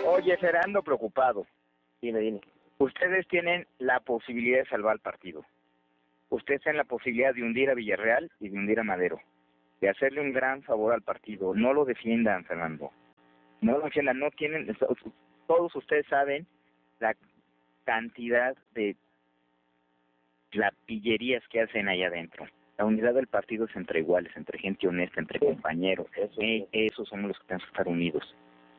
Oye, Fernando, preocupado. Dime. Ustedes tienen la posibilidad de salvar el partido. Ustedes tienen la posibilidad de hundir a Villarreal y de hundir a Madero. De hacerle un gran favor al partido. No lo defiendan, Fernando. No lo defiendan. No tienen... Todos ustedes saben la cantidad de lapillerías que hacen allá adentro. La unidad del partido es entre iguales, entre gente honesta, entre compañeros. Esos somos los que tenemos que estar unidos.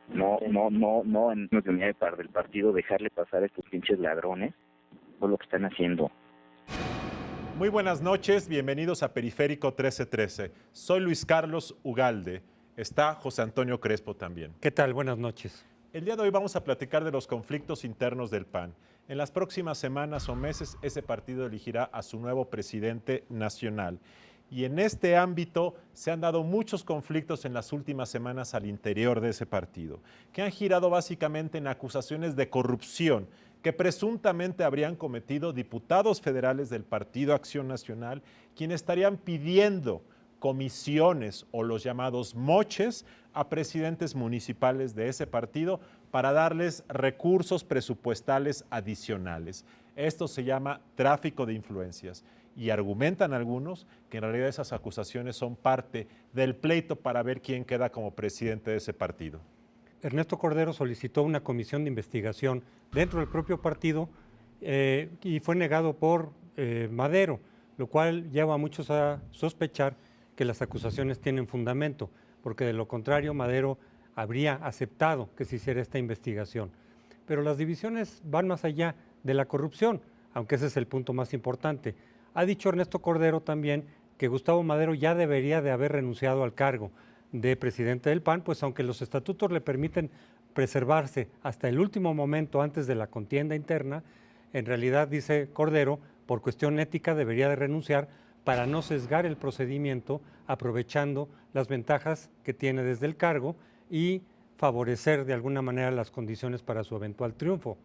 No en de unidad del partido dejarle pasar a estos pinches ladrones por lo que están haciendo. Muy buenas noches, bienvenidos a Periférico 1313. Soy Luis Carlos Ugalde, está José Antonio Crespo también. ¿Qué tal? Buenas noches. El día de hoy vamos a platicar de los conflictos internos del PAN. En las próximas semanas o meses ese partido elegirá a su nuevo presidente nacional. Y en este ámbito se han dado muchos conflictos en las últimas semanas al interior de ese partido, que han girado básicamente en acusaciones de corrupción que presuntamente habrían cometido diputados federales del Partido Acción Nacional, quienes estarían pidiendo comisiones o los llamados moches a presidentes municipales de ese partido para darles recursos presupuestales adicionales. Esto se llama tráfico de influencias. Y argumentan algunos que en realidad esas acusaciones son parte del pleito para ver quién queda como presidente de ese partido. Ernesto Cordero solicitó una comisión de investigación dentro del propio partido y fue negado por Madero, lo cual lleva a muchos a sospechar que las acusaciones tienen fundamento, porque de lo contrario Madero habría aceptado que se hiciera esta investigación. Pero las divisiones van más allá de la corrupción, aunque ese es el punto más importante. Ha dicho Ernesto Cordero también que Gustavo Madero ya debería de haber renunciado al cargo de presidente del PAN, pues aunque los estatutos le permiten preservarse hasta el último momento antes de la contienda interna, en realidad, dice Cordero, por cuestión ética debería de renunciar para no sesgar el procedimiento, aprovechando las ventajas que tiene desde el cargo y favorecer de alguna manera las condiciones para su eventual triunfo.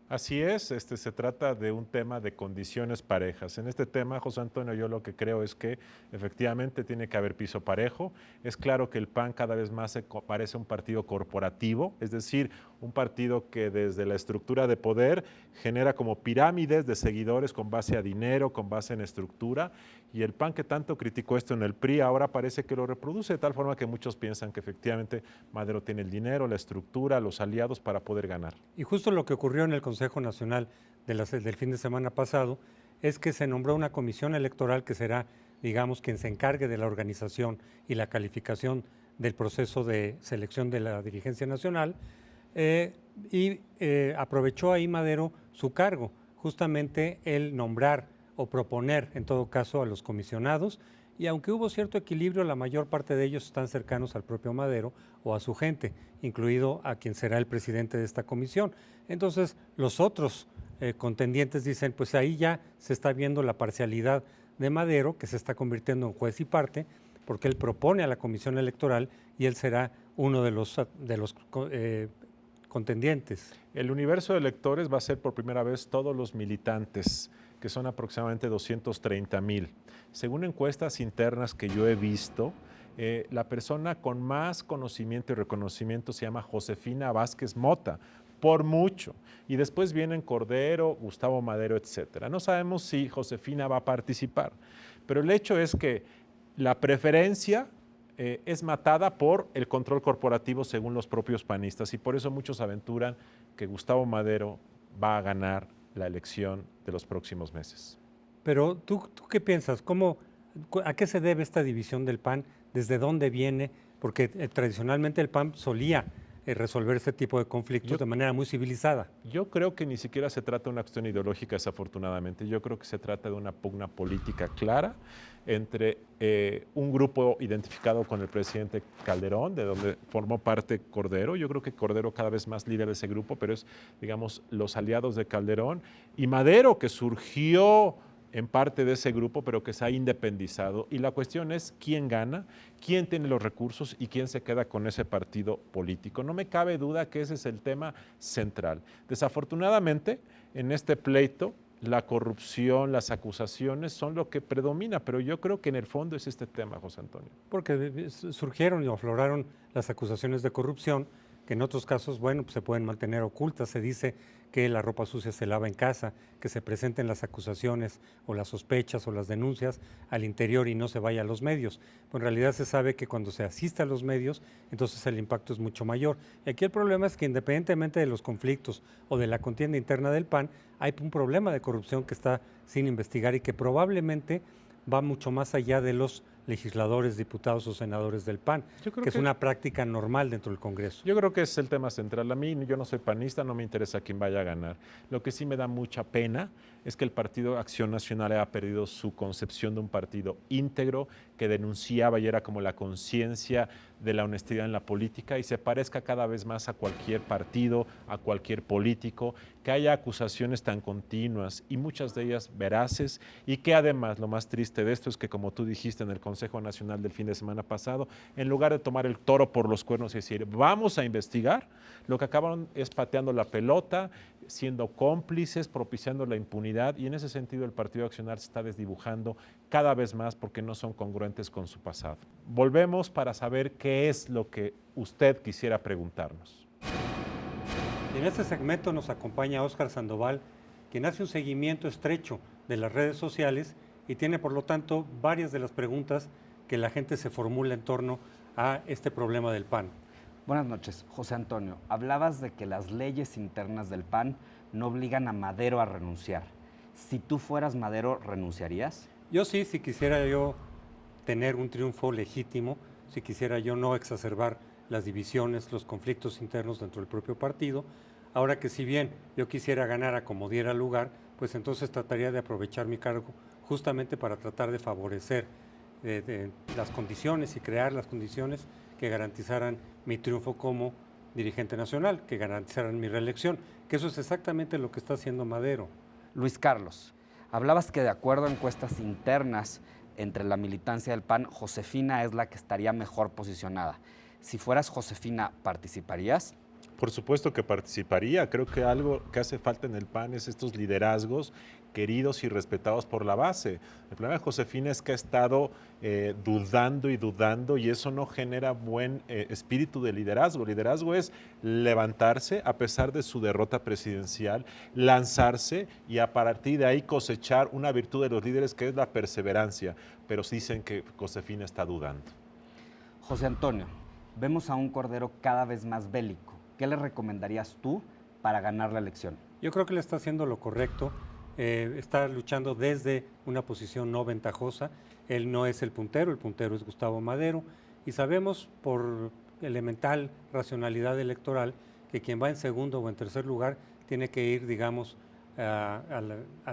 Así es, se trata de un tema de condiciones parejas. En este tema, José Antonio, yo lo que creo es que efectivamente tiene que haber piso parejo. Es claro que el PAN cada vez más se parece a un partido corporativo, es decir, un partido que desde la estructura de poder genera como pirámides de seguidores con base a dinero, con base en estructura, y el PAN que tanto criticó esto en el PRI ahora parece que lo reproduce de tal forma que muchos piensan que efectivamente Madero tiene el dinero, la estructura, los aliados para poder ganar. Y justo lo que ocurrió en el Consejo Nacional del fin de semana pasado es que se nombró una comisión electoral que será, digamos, quien se encargue de la organización y la calificación del proceso de selección de la dirigencia nacional, aprovechó ahí Madero su cargo, justamente el nombrar o proponer en todo caso a los comisionados, y aunque hubo cierto equilibrio, la mayor parte de ellos están cercanos al propio Madero o a su gente, incluido a quien será el presidente de esta comisión. Entonces los otros contendientes dicen, pues ahí ya se está viendo la parcialidad de Madero, que se está convirtiendo en juez y parte, porque él propone a la comisión electoral y él será uno de los contendientes. El universo de electores va a ser por primera vez todos los militantes, que son aproximadamente 230,000. Según encuestas internas que yo he visto, la persona con más conocimiento y reconocimiento se llama Josefina Vázquez Mota, por mucho. Y después vienen Cordero, Gustavo Madero, etcétera. No sabemos si Josefina va a participar, pero el hecho es que la preferencia es matada por el control corporativo según los propios panistas, y por eso muchos aventuran que Gustavo Madero va a ganar la elección de los próximos meses. Pero ¿tú qué piensas? ¿A qué se debe esta división del PAN? ¿Desde dónde viene? Porque tradicionalmente el PAN solía resolver este tipo de conflictos de manera muy civilizada. Yo creo que ni siquiera se trata de una cuestión ideológica, desafortunadamente. Yo creo que se trata de una pugna política clara entre un grupo identificado con el presidente Calderón, de donde formó parte Cordero. Yo creo que Cordero cada vez más líder de ese grupo, pero es, digamos, los aliados de Calderón, y Madero, que surgió en parte de ese grupo, pero que se ha independizado. Y la cuestión es quién gana, quién tiene los recursos y quién se queda con ese partido político. No me cabe duda que ese es el tema central. Desafortunadamente, en este pleito, la corrupción, las acusaciones son lo que predomina, pero yo creo que en el fondo es este tema, José Antonio. Porque surgieron y afloraron las acusaciones de corrupción, que en otros casos, bueno, pues se pueden mantener ocultas. Se dice que la ropa sucia se lava en casa, que se presenten las acusaciones o las sospechas o las denuncias al interior y no se vaya a los medios. Pues en realidad se sabe que cuando se asiste a los medios, entonces el impacto es mucho mayor. Y aquí el problema es que independientemente de los conflictos o de la contienda interna del PAN, hay un problema de corrupción que está sin investigar y que probablemente va mucho más allá de los legisladores, diputados o senadores del PAN, que es una práctica normal dentro del Congreso. Yo creo que es el tema central. A mí, yo no soy panista, no me interesa quién vaya a ganar. Lo que sí me da mucha pena es que el Partido Acción Nacional haya perdido su concepción de un partido íntegro que denunciaba y era como la conciencia de la honestidad en la política y se parezca cada vez más a cualquier partido, a cualquier político, que haya acusaciones tan continuas y muchas de ellas veraces y que además lo más triste de esto es que, como tú dijiste en el Consejo Nacional del fin de semana pasado, en lugar de tomar el toro por los cuernos y decir vamos a investigar, lo que acabaron es pateando la pelota, siendo cómplices, propiciando la impunidad y en ese sentido el Partido Accionar se está desdibujando cada vez más porque no son congruentes con su pasado. Volvemos para saber qué es lo que usted quisiera preguntarnos. En este segmento nos acompaña Óscar Sandoval, quien hace un seguimiento estrecho de las redes sociales y tiene por lo tanto varias de las preguntas que la gente se formula en torno a este problema del PAN. Buenas noches, José Antonio. Hablabas de que las leyes internas del PAN no obligan a Madero a renunciar. Si tú fueras Madero, ¿renunciarías? Yo sí, si quisiera yo tener un triunfo legítimo, si quisiera yo no exacerbar las divisiones, los conflictos internos dentro del propio partido. Ahora que si bien yo quisiera ganar a como diera lugar, pues entonces trataría de aprovechar mi cargo justamente para tratar de favorecer las condiciones y crear las condiciones que garantizaran mi triunfo como dirigente nacional, que garantizaran mi reelección, que eso es exactamente lo que está haciendo Madero. Luis Carlos, hablabas que de acuerdo a encuestas internas entre la militancia del PAN, Josefina es la que estaría mejor posicionada. Si fueras Josefina, ¿participarías? Por supuesto que participaría. Creo que algo que hace falta en el PAN es estos liderazgos queridos y respetados por la base. El problema de Josefina es que ha estado dudando y dudando y eso no genera buen espíritu de liderazgo. Liderazgo es levantarse a pesar de su derrota presidencial, lanzarse y a partir de ahí cosechar una virtud de los líderes que es la perseverancia. Pero dicen que Josefina está dudando. José Antonio, vemos a un Cordero cada vez más bélico. ¿Qué le recomendarías tú para ganar la elección? Yo creo que le está haciendo lo correcto. Está luchando desde una posición no ventajosa. Él no es el puntero es Gustavo Madero. Y sabemos por elemental racionalidad electoral que quien va en segundo o en tercer lugar tiene que ir, digamos, a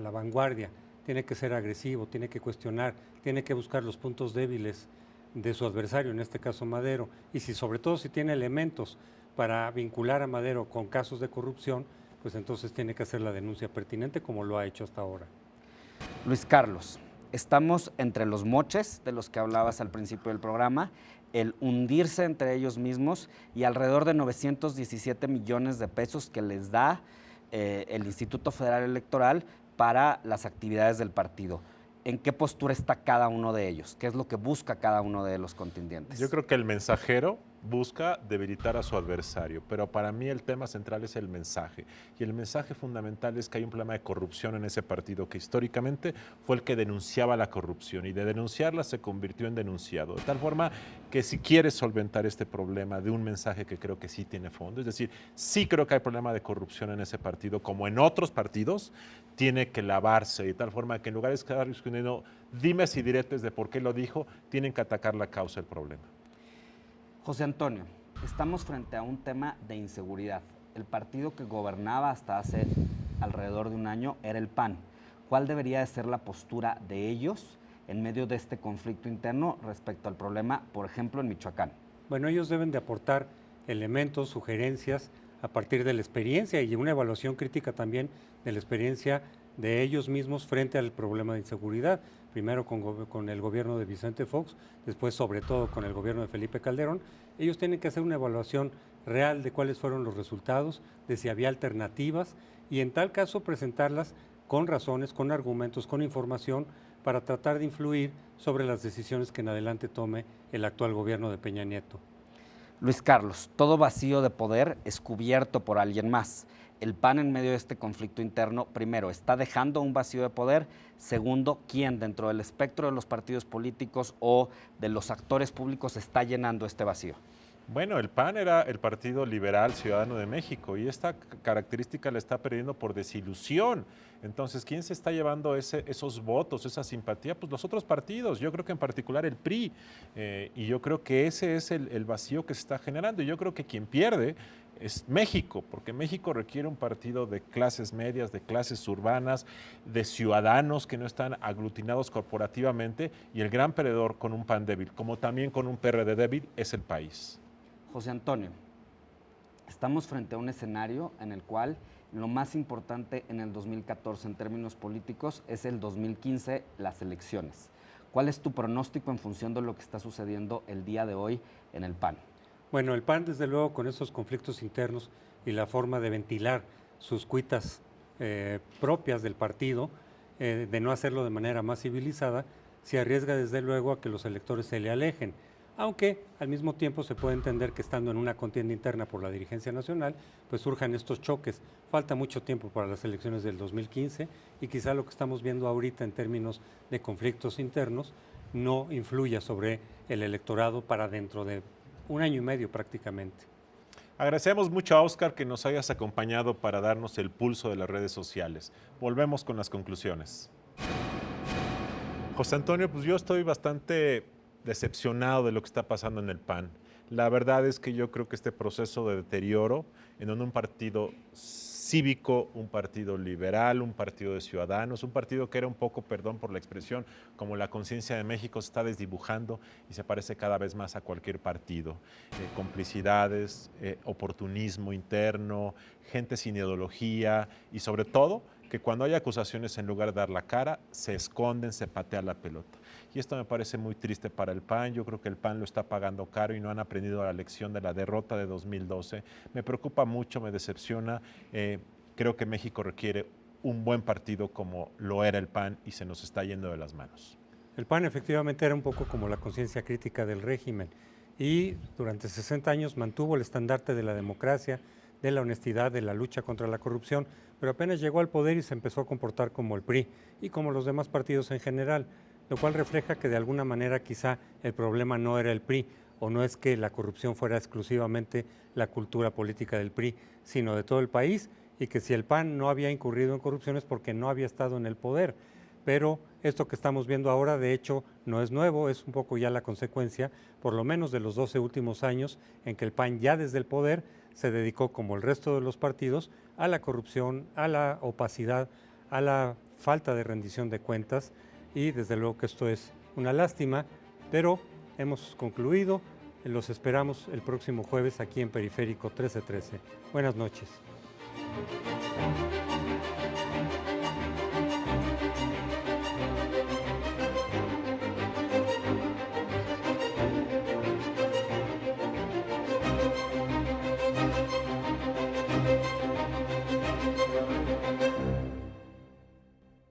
la vanguardia, tiene que ser agresivo, tiene que cuestionar, tiene que buscar los puntos débiles de su adversario, en este caso Madero. Y sobre todo si tiene elementos para vincular a Madero con casos de corrupción, pues entonces tiene que hacer la denuncia pertinente como lo ha hecho hasta ahora. Luis Carlos, estamos entre los moches de los que hablabas al principio del programa, el hundirse entre ellos mismos y alrededor de 917 millones de pesos que les da el Instituto Federal Electoral para las actividades del partido. ¿En qué postura está cada uno de ellos? ¿Qué es lo que busca cada uno de los contendientes? Yo creo que el mensajero busca debilitar a su adversario, pero para mí el tema central es el mensaje. Y el mensaje fundamental es que hay un problema de corrupción en ese partido que históricamente fue el que denunciaba la corrupción y de denunciarla se convirtió en denunciado. De tal forma que si quieres solventar este problema de un mensaje que creo que sí tiene fondo, es decir, sí creo que hay problema de corrupción en ese partido, como en otros partidos, tiene que lavarse de tal forma que en lugar de estar discutiendo dimes y diretes de por qué lo dijo, tienen que atacar la causa del problema. José Antonio, estamos frente a un tema de inseguridad. El partido que gobernaba hasta hace alrededor de un año era el PAN. ¿Cuál debería de ser la postura de ellos en medio de este conflicto interno respecto al problema, por ejemplo, en Michoacán? Bueno, ellos deben de aportar elementos, sugerencias a partir de la experiencia y una evaluación crítica también de la experiencia de ellos mismos frente al problema de inseguridad, primero con el gobierno de Vicente Fox, después sobre todo con el gobierno de Felipe Calderón. Ellos tienen que hacer una evaluación real de cuáles fueron los resultados, de si había alternativas y en tal caso presentarlas con razones, con argumentos, con información, para tratar de influir sobre las decisiones que en adelante tome el actual gobierno de Peña Nieto. Luis Carlos, todo vacío de poder es cubierto por alguien más. El PAN en medio de este conflicto interno, primero, está dejando un vacío de poder. Segundo, ¿quién dentro del espectro de los partidos políticos o de los actores públicos está llenando este vacío? Bueno, el PAN era el Partido Liberal Ciudadano de México y esta característica la está perdiendo por desilusión. Entonces, ¿quién se está llevando esos votos, esa simpatía? Pues los otros partidos, yo creo que en particular el PRI. Y yo creo que ese es el vacío que se está generando. Y yo creo que quien pierde es México, porque México requiere un partido de clases medias, de clases urbanas, de ciudadanos que no están aglutinados corporativamente, y el gran perdedor con un PAN débil, como también con un PRD débil, es el país. José Antonio, estamos frente a un escenario en el cual lo más importante en el 2014 en términos políticos es el 2015, las elecciones. ¿Cuál es tu pronóstico en función de lo que está sucediendo el día de hoy en el PAN? Bueno, el PAN, desde luego, con esos conflictos internos y la forma de ventilar sus cuitas propias del partido, de no hacerlo de manera más civilizada, se arriesga desde luego a que los electores se le alejen. Aunque al mismo tiempo se puede entender que estando en una contienda interna por la dirigencia nacional, pues surjan estos choques. Falta mucho tiempo para las elecciones del 2015 y quizá lo que estamos viendo ahorita en términos de conflictos internos no influya sobre el electorado para dentro de un año y medio prácticamente. Agradecemos mucho a Óscar que nos hayas acompañado para darnos el pulso de las redes sociales. Volvemos con las conclusiones. José Antonio, pues yo estoy bastante decepcionado de lo que está pasando en el PAN. La verdad es que yo creo que este proceso de deterioro en un partido cívico, un partido liberal, un partido de ciudadanos, un partido que era un poco, perdón por la expresión, como la conciencia de México, se está desdibujando y se parece cada vez más a cualquier partido. Complicidades, oportunismo interno, gente sin ideología y sobre todo que cuando hay acusaciones, en lugar de dar la cara, se esconden, se patea la pelota. Y esto me parece muy triste para el PAN. Yo creo que el PAN lo está pagando caro y no han aprendido la lección de la derrota de 2012. Me preocupa mucho, me decepciona. Creo que México requiere un buen partido como lo era el PAN y se nos está yendo de las manos. El PAN efectivamente era un poco como la conciencia crítica del régimen y durante 60 años mantuvo el estandarte de la democracia, de la honestidad, de la lucha contra la corrupción, pero apenas llegó al poder y se empezó a comportar como el PRI y como los demás partidos en general, lo cual refleja que de alguna manera quizá el problema no era el PRI o no es que la corrupción fuera exclusivamente la cultura política del PRI, sino de todo el país, y que si el PAN no había incurrido en corrupción es porque no había estado en el poder. Pero esto que estamos viendo ahora, de hecho, no es nuevo, es un poco ya la consecuencia, por lo menos de los 12 últimos años, en que el PAN ya desde el poder se dedicó, como el resto de los partidos, a la corrupción, a la opacidad, a la falta de rendición de cuentas, y desde luego que esto es una lástima, pero hemos concluido. Los esperamos el próximo jueves aquí en Periférico 1313. Buenas noches.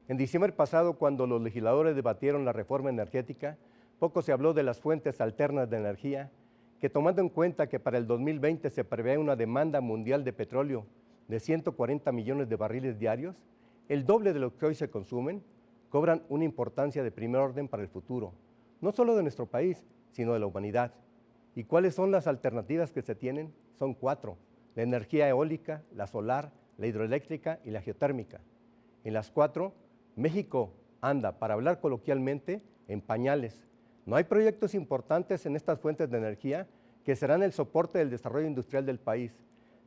En diciembre pasado, cuando los legisladores debatieron la reforma energética, poco se habló de las fuentes alternas de energía, que tomando en cuenta que para el 2020 se prevé una demanda mundial de petróleo de 140 millones de barriles diarios, el doble de lo que hoy se consumen, cobran una importancia de primer orden para el futuro, no solo de nuestro país, sino de la humanidad. ¿Y cuáles son las alternativas que se tienen? Son 4, la energía eólica, la solar, la hidroeléctrica y la geotérmica. En las 4, México anda, para hablar coloquialmente, en pañales. No hay proyectos importantes en estas fuentes de energía que serán el soporte del desarrollo industrial del país.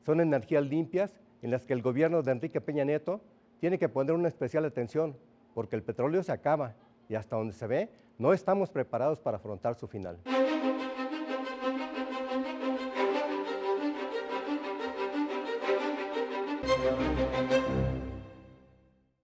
Son energías limpias en las que el gobierno de Enrique Peña Nieto tiene que poner una especial atención, porque el petróleo se acaba y hasta donde se ve, no estamos preparados para afrontar su final.